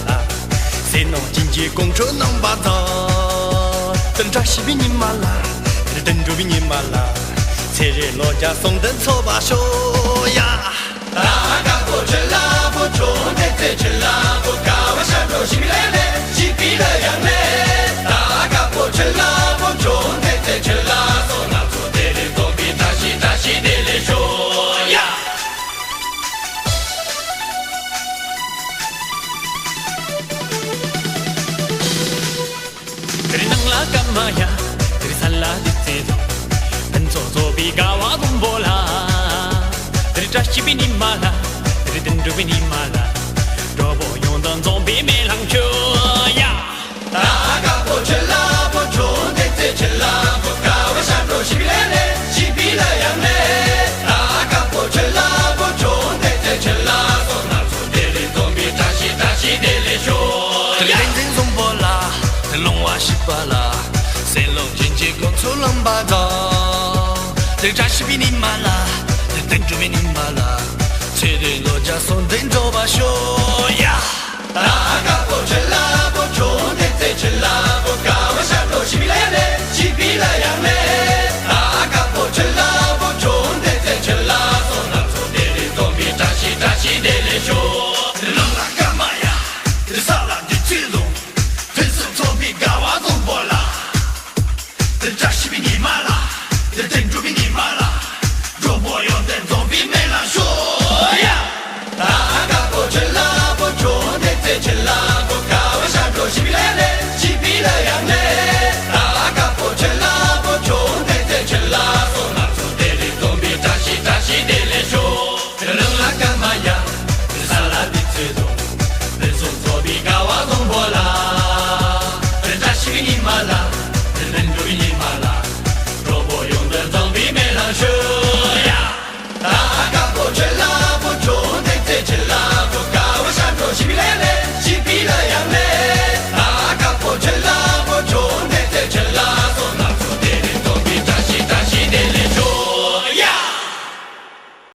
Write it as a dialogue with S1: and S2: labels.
S1: 啦，谁能经济工作能把到？等着西比你妈啦，等着比你妈啦，才人老家送灯草把手呀。大家不吃啦，不中的再吃啦，不搞个山头西比来嘞，西比了样嘞。大家不吃啦，不中的再吃啦，送那做的嘞，总比大西的嘞说呀。Kamaya, dari salah di situ, dan so bi gawa gumbola, dari trashi bini mala, dari tendu bini mala, dobo yung dan zombie melang ya. Taga po chela po chon de chela po gawa shamro shibilele, shibila yamle. Taga po chela po chon de chela, so na so de zombie tashi de le sho. Dari zombola, long wa shibala. 谁能经济工作能把到？这扎西比你妈啦，这等着比你妈啦，车队落家送灯走把手呀。